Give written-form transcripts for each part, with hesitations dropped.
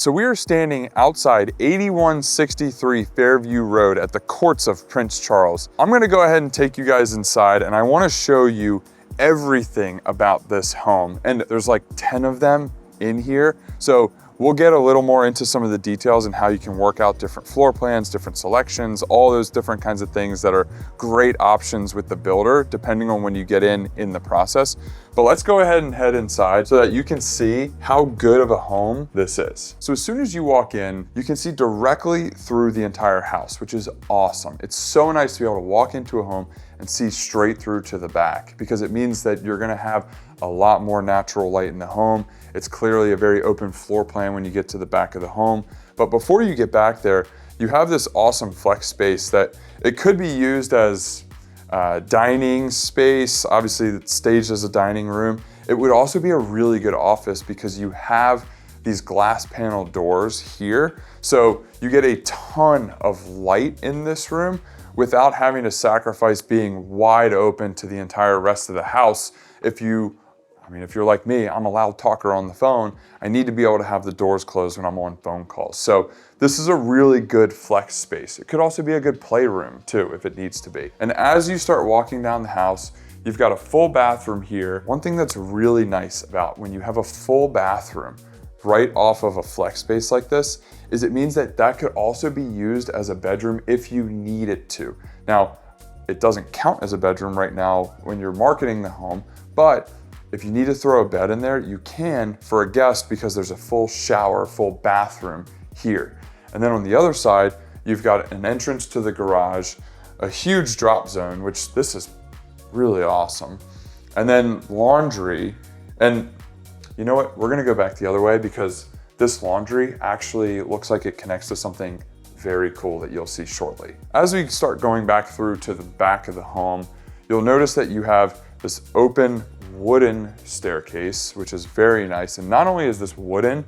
So we are standing outside 8163 Fairview Road at the courts of Prince Charles. I'm gonna go ahead and take you guys inside, and I wanna show you everything about this home. And there's like 10 of them in here. So we'll get a little more into some of the details and how you can work out different floor plans, different selections, all those different kinds of things that are great options with the builder, depending on when you get in the process. But let's go ahead and head inside so that you can see how good of a home this is. So as soon as you walk in, you can see directly through the entire house, which is awesome. It's so nice to be able to walk into a home and see straight through to the back, because it means that you're gonna have a lot more natural light in the home. It's clearly a very open floor plan when you get to the back of the home. But before you get back there, you have this awesome flex space that it could be used as dining space. Obviously it's staged as a dining room. It would also be a really good office because you have these glass panel doors here. So you get a ton of light in this room without having to sacrifice being wide open to the entire rest of the house. If you're like me, I'm a loud talker on the phone. I need to be able to have the doors closed when I'm on phone calls. So this is a really good flex space. It could also be a good playroom too, if it needs to be. And as you start walking down the house, you've got a full bathroom here. One thing that's really nice about when you have a full bathroom right off of a flex space like this is it means that that could also be used as a bedroom if you need it to. Now, it doesn't count as a bedroom right now when you're marketing the home, but if you need to throw a bed in there, you can for a guest because there's a full shower, full bathroom here. And then on the other side, you've got an entrance to the garage, a huge drop zone, which this is really awesome. And then laundry. And you know what? We're gonna go back the other way because this laundry actually looks like it connects to something very cool that you'll see shortly. As we start going back through to the back of the home, you'll notice that you have this open wooden staircase, which is very nice. And not only is this wooden,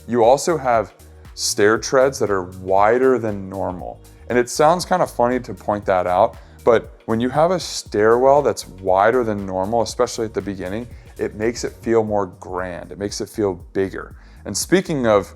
you also have stair treads that are wider than normal. And it sounds kind of funny to point that out, but when you have a stairwell that's wider than normal, especially at the beginning, it makes it feel more grand. It makes it feel bigger. And speaking of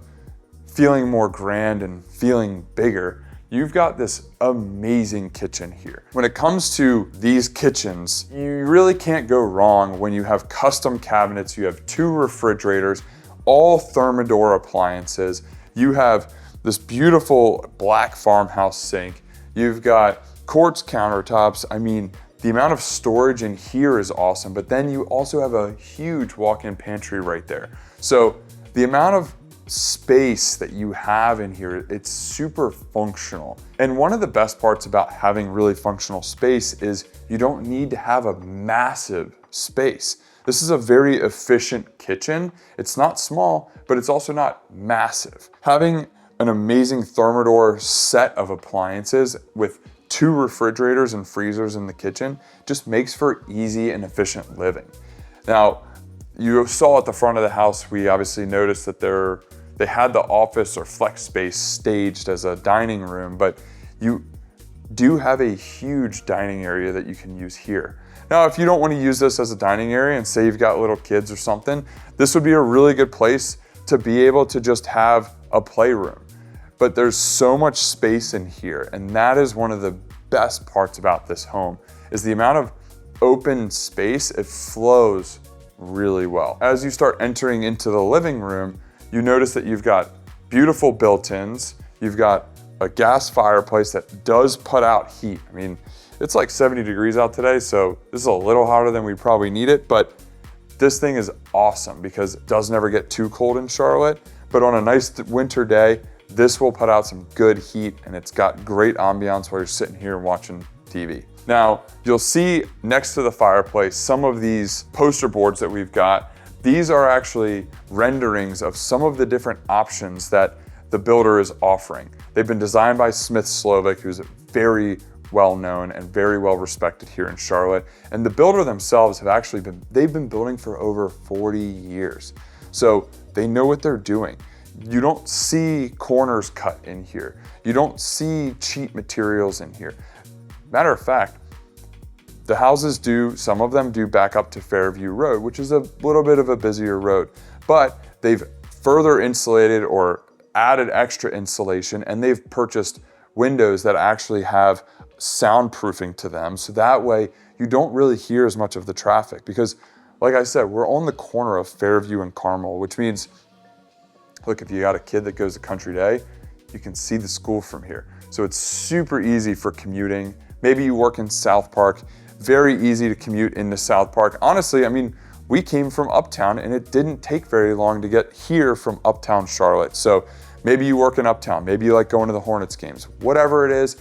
feeling more grand and feeling bigger, you've got this amazing kitchen here. When it comes to these kitchens, you really can't go wrong when you have custom cabinets. You have 2 refrigerators, all Thermador appliances. You have this beautiful black farmhouse sink. You've got quartz countertops. I mean, the amount of storage in here is awesome, but then you also have a huge walk-in pantry right there. So the amount of space that you have in here, it's super functional. And one of the best parts about having really functional space is you don't need to have a massive space. This is a very efficient kitchen. It's not small, but it's also not massive. Having an amazing Thermador set of appliances with 2 refrigerators and freezers in the kitchen just makes for easy and efficient living. Now, you saw at the front of the house, we obviously noticed that they had the office or flex space staged as a dining room, but you do have a huge dining area that you can use here. Now, if you don't want to use this as a dining area and say you've got little kids or something, this would be a really good place to be able to just have a playroom. But there's so much space in here, and that is one of the best parts about this home, is the amount of open space. It flows really well. As you start entering into the living room, you notice that you've got beautiful built-ins. You've got a gas fireplace that does put out heat. I mean, it's like 70 degrees out today, so this is a little hotter than we probably need it, but this thing is awesome because it does never get too cold in Charlotte. But on a nice winter day, this will put out some good heat, and it's got great ambiance while you're sitting here watching TV. Now, you'll see next to the fireplace some of these poster boards that we've got. These are actually renderings of some of the different options that the builder is offering. They've been designed by Smith Slovik, who's very well known and very well respected here in Charlotte. And the builder themselves they've been building for over 40 years. So they know what they're doing. You don't see corners cut in here. You don't see cheap materials in here. Matter of fact, the houses some of them do back up to Fairview Road, which is a little bit of a busier road, but they've further insulated or added extra insulation, and they've purchased windows that actually have soundproofing to them. So that way you don't really hear as much of the traffic, because like I said, we're on the corner of Fairview and Carmel, which means, look, if you got a kid that goes to Country Day, you can see the school from here. So it's super easy for commuting. Maybe you work in SouthPark, very easy to commute into SouthPark. Honestly, I mean, we came from Uptown and it didn't take very long to get here from Uptown Charlotte. So maybe you work in Uptown, maybe you like going to the Hornets games, whatever it is.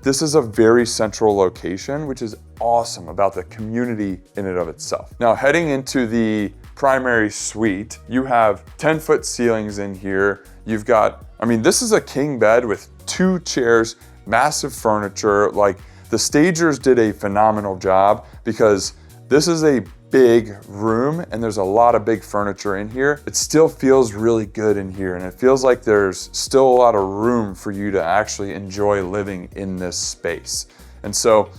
This is a very central location, which is awesome about the community in and of itself. Now, heading into the primary suite, you have 10-foot ceilings in here. You've got, I mean, this is a king bed with 2 chairs, massive furniture. Like, the stagers did a phenomenal job, because this is a big room and there's a lot of big furniture in here. It still feels really good in here, and it feels like there's still a lot of room for you to actually enjoy living in this space. And so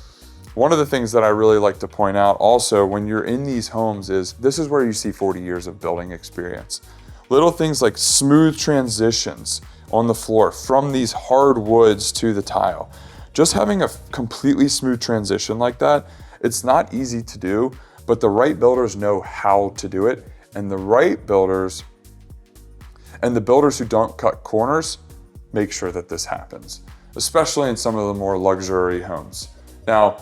one of the things that I really like to point out also when you're in these homes is this is where you see 40 years of building experience. Little things like smooth transitions on the floor from these hard woods to the tile. Just having a completely smooth transition like that, it's not easy to do, but the right builders know how to do it. And the right builders and the builders who don't cut corners make sure that this happens, especially in some of the more luxury homes. Now,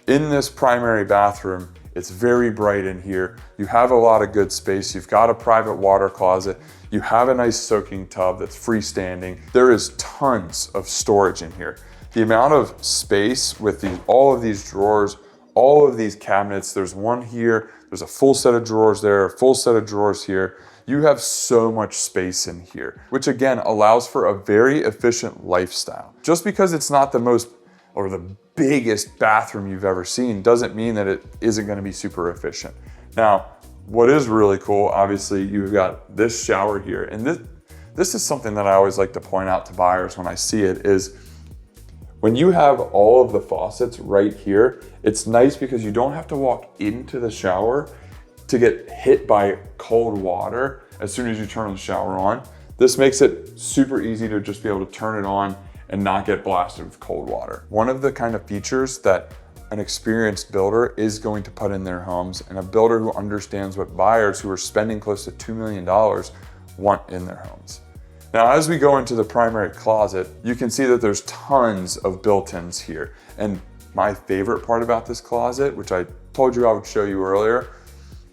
in this primary bathroom, it's very bright in here. You have a lot of good space. You've got a private water closet. You have a nice soaking tub that's freestanding. There is tons of storage in here. The amount of space with all of these drawers, all of these cabinets, there's one here, there's a full set of drawers there, a full set of drawers here. You have so much space in here, which again allows for a very efficient lifestyle. Just because it's not the most or the biggest bathroom you've ever seen doesn't mean that it isn't gonna be super efficient. Now, what is really cool, obviously you've got this shower here, and this is something that I always like to point out to buyers when I see it, is when you have all of the faucets right here, it's nice because you don't have to walk into the shower to get hit by cold water as soon as you turn the shower on. This makes it super easy to just be able to turn it on and not get blasted with cold water. One of the kind of features that an experienced builder is going to put in their homes, and a builder who understands what buyers who are spending close to $2 million want in their homes. Now, as we go into the primary closet, you can see that there's tons of built-ins here. And my favorite part about this closet, which I told you I would show you earlier,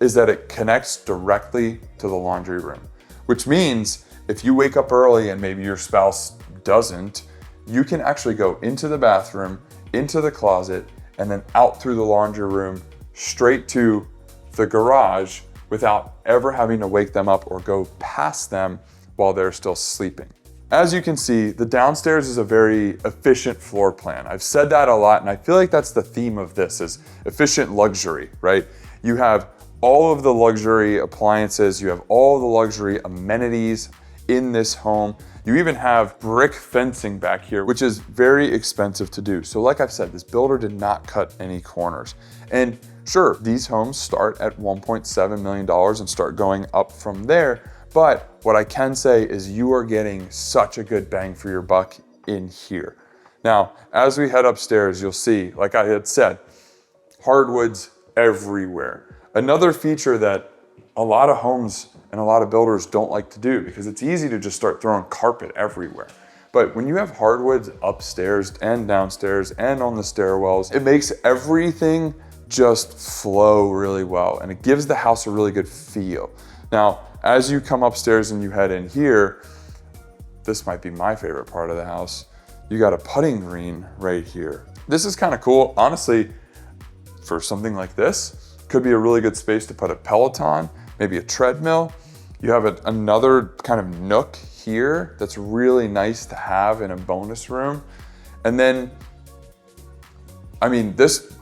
is that it connects directly to the laundry room, which means if you wake up early and maybe your spouse doesn't, you can actually go into the bathroom, into the closet, and then out through the laundry room, straight to the garage without ever having to wake them up or go past them while they're still sleeping. As you can see, the downstairs is a very efficient floor plan. I've said that a lot, and I feel like that's the theme of this, is efficient luxury, right? You have all of the luxury appliances, you have all the luxury amenities in this home. You even have brick fencing back here, which is very expensive to do. So like I've said, this builder did not cut any corners. And sure, these homes start at $1.7 million and start going up from there. But what I can say is you are getting such a good bang for your buck in here. Now, as we head upstairs, you'll see, like I had said, hardwoods everywhere. Another feature that a lot of homes and a lot of builders don't like to do, because it's easy to just start throwing carpet everywhere. But when you have hardwoods upstairs and downstairs and on the stairwells, it makes everything just flow really well, and it gives the house a really good feel. Now, as you come upstairs and you head in here, this might be my favorite part of the house. You got a putting green right here. This is kind of cool. Honestly, for something like this, could be a really good space to put a Peloton, maybe a treadmill. You have another kind of nook here that's really nice to have in a bonus room. And then, I mean, this,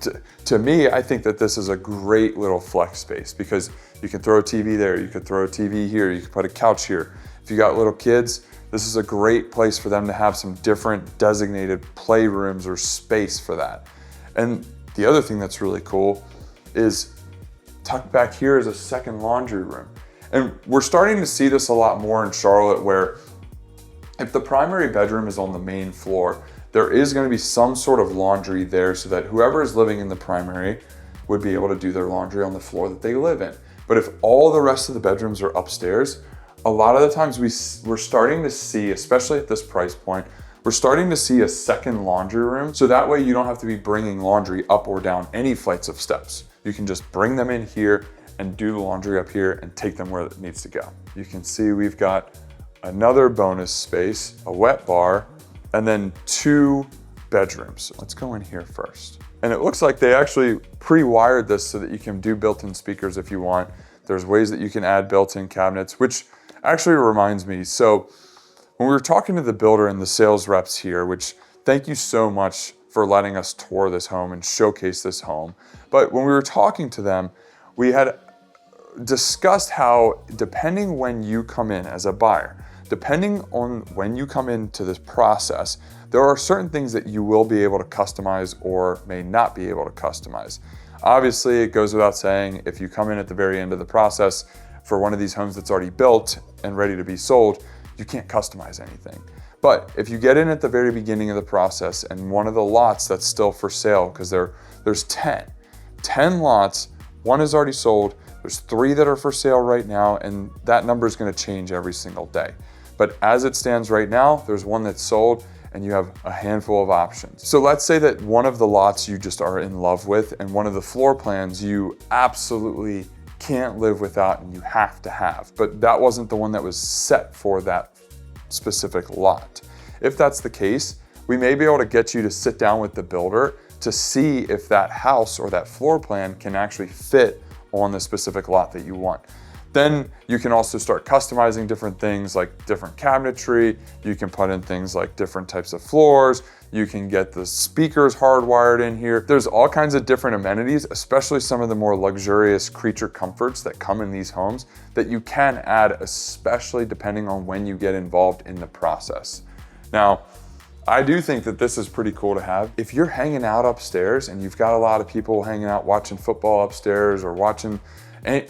to me, I think that this is a great little flex space, because you can throw a TV there, you could throw a TV here, you could put a couch here. If you got little kids, this is a great place for them to have some different designated playrooms or space for that. And the other thing that's really cool is tucked back here is a second laundry room. And we're starting to see this a lot more in Charlotte, where if the primary bedroom is on the main floor, there is going to be some sort of laundry there so that whoever is living in the primary would be able to do their laundry on the floor that they live in. But if all the rest of the bedrooms are upstairs, a lot of the times we're starting to see, especially at this price point, we're starting to see a second laundry room. So that way you don't have to be bringing laundry up or down any flights of steps. You can just bring them in here and do the laundry up here and take them where it needs to go. You can see we've got another bonus space, a wet bar, and then 2 bedrooms. Let's go in here first. And it looks like they actually pre-wired this so that you can do built-in speakers if you want. There's ways that you can add built-in cabinets, which actually reminds me. So when we were talking to the builder and the sales reps here, which thank you so much for letting us tour this home and showcase this home. But when we were talking to them, we had discussed how depending when you come in as a buyer, depending on when you come into this process, there are certain things that you will be able to customize or may not be able to customize. Obviously, it goes without saying, if you come in at the very end of the process for one of these homes that's already built and ready to be sold, you can't customize anything. But if you get in at the very beginning of the process and one of the lots that's still for sale, because there's 10 lots, 1 is already sold, there's 3 that are for sale right now, and that number is going to change every single day. But as it stands right now, there's 1 that's sold and you have a handful of options. So let's say that one of the lots you just are in love with and one of the floor plans you absolutely can't live without and you have to have, but that wasn't the one that was set for that specific lot. If that's the case, we may be able to get you to sit down with the builder to see if that house or that floor plan can actually fit on the specific lot that you want. Then you can also start customizing different things like different cabinetry. You can put in things like different types of floors. You can get the speakers hardwired in here. There's all kinds of different amenities, especially some of the more luxurious creature comforts that come in these homes that you can add, especially depending on when you get involved in the process. Now, I do think that this is pretty cool to have. If you're hanging out upstairs and you've got a lot of people hanging out watching football upstairs or watching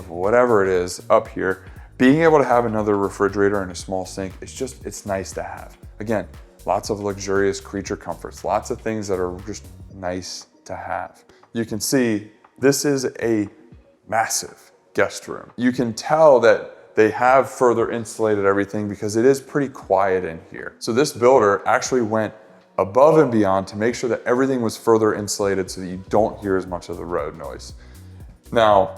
whatever it is up here, being able to have another refrigerator and a small sink, it's nice to have. Again, lots of luxurious creature comforts, lots of things that are just nice to have. You can see this is a massive guest room. You can tell that they have further insulated everything because it is pretty quiet in here. So this builder actually went above and beyond to make sure that everything was further insulated so that you don't hear as much of the road noise. Now,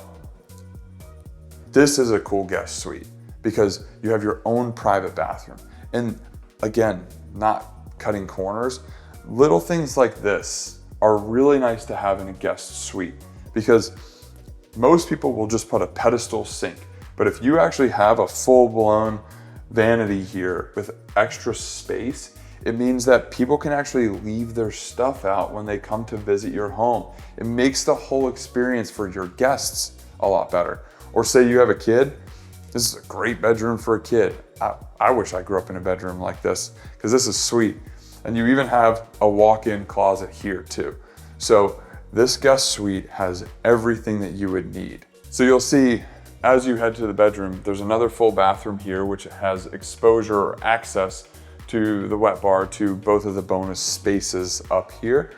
this is a cool guest suite because you have your own private bathroom. And again, not cutting corners, little things like this are really nice to have in a guest suite because most people will just put a pedestal sink. But if you actually have a full-blown vanity here with extra space, it means that people can actually leave their stuff out when they come to visit your home. It makes the whole experience for your guests a lot better. Or say you have a kid, this is a great bedroom for a kid. I wish I grew up in a bedroom like this because this is sweet. And you even have a walk-in closet here too. So this guest suite has everything that you would need. So you'll see as you head to the bedroom, there's another full bathroom here which has exposure or access to the wet bar to both of the bonus spaces up here.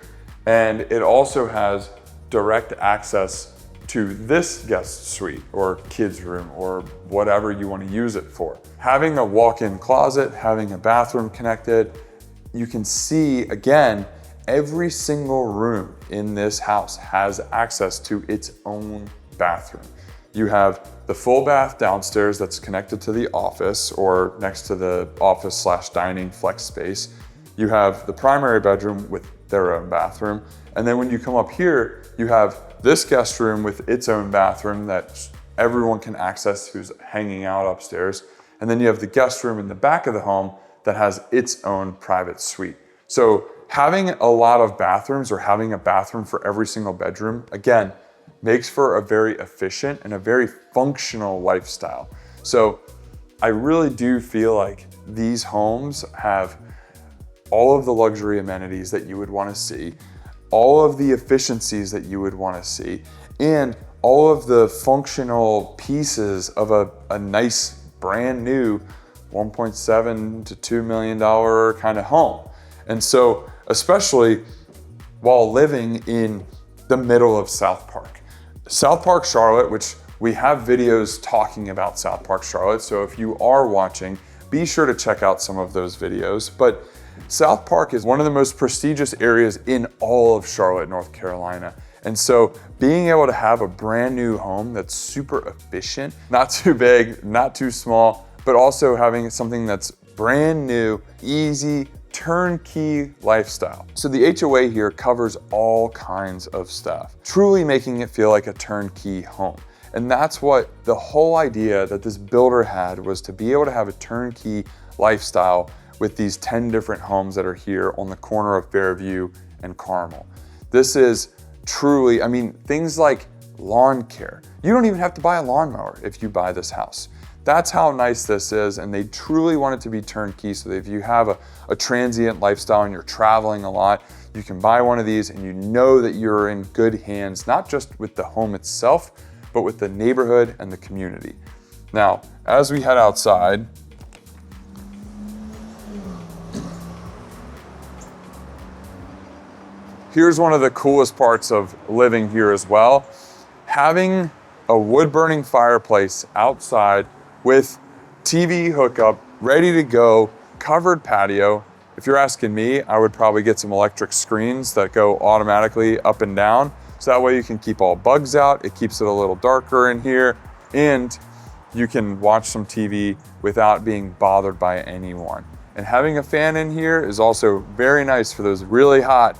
And it also has direct access to this guest suite or kids room or whatever you want to use it for. Having a walk-in closet, having a bathroom connected, you can see again, every single room in this house has access to its own bathroom. You have the full bath downstairs that's connected to the office or next to the office/dining flex space. You have the primary bedroom with their own bathroom. And then when you come up here, you have this guest room with its own bathroom that everyone can access who's hanging out upstairs. And then you have the guest room in the back of the home that has its own private suite. So having a lot of bathrooms or having a bathroom for every single bedroom, again, makes for a very efficient and a very functional lifestyle. So I really do feel like these homes have all of the luxury amenities that you would want to see, all of the efficiencies that you would want to see, and all of the functional pieces of a nice brand new $1.7 to $2 million kind of home. And so, especially while living in the middle of SouthPark. SouthPark Charlotte, which we have videos talking about SouthPark Charlotte, so if you are watching, be sure to check out some of those videos. But SouthPark is one of the most prestigious areas in all of Charlotte, North Carolina. And so being able to have a brand new home that's super efficient, not too big, not too small, but also having something that's brand new, easy, turnkey lifestyle. So the HOA here covers all kinds of stuff, truly making it feel like a turnkey home. And that's what the whole idea that this builder had, was to be able to have a turnkey lifestyle with these 10 different homes that are here on the corner of Fairview and Carmel. This is truly, I mean, things like lawn care. You don't even have to buy a lawnmower if you buy this house. That's how nice this is, and they truly want it to be turnkey, so that if you have a transient lifestyle and you're traveling a lot, you can buy one of these and you know that you're in good hands, not just with the home itself, but with the neighborhood and the community. Now, as we head outside, here's one of the coolest parts of living here as well. Having a wood-burning fireplace outside with TV hookup, ready to go, covered patio. If you're asking me, I would probably get some electric screens that go automatically up and down. So that way you can keep all bugs out. It keeps it a little darker in here, and you can watch some TV without being bothered by anyone. And having a fan in here is also very nice for those really hot,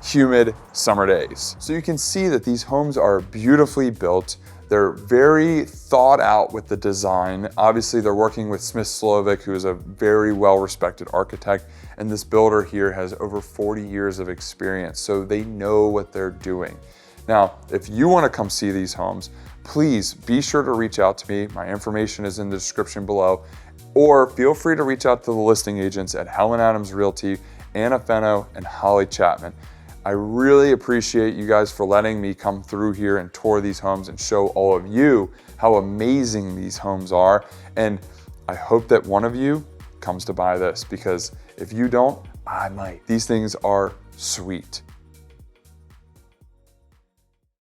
humid summer days. So you can see that these homes are beautifully built. They're very thought out with the design. Obviously, they're working with Smith Slovik, who is a very well-respected architect, and this builder here has over 40 years of experience, so they know what they're doing. Now, if you want to come see these homes, please be sure to reach out to me. My information is in the description below, or feel free to reach out to the listing agents at Helen Adams Realty, Anna Fenno, and Holly Chapman. I really appreciate you guys for letting me come through here and tour these homes and show all of you how amazing these homes are. And I hope that one of you comes to buy this, because if you don't, I might. These things are sweet.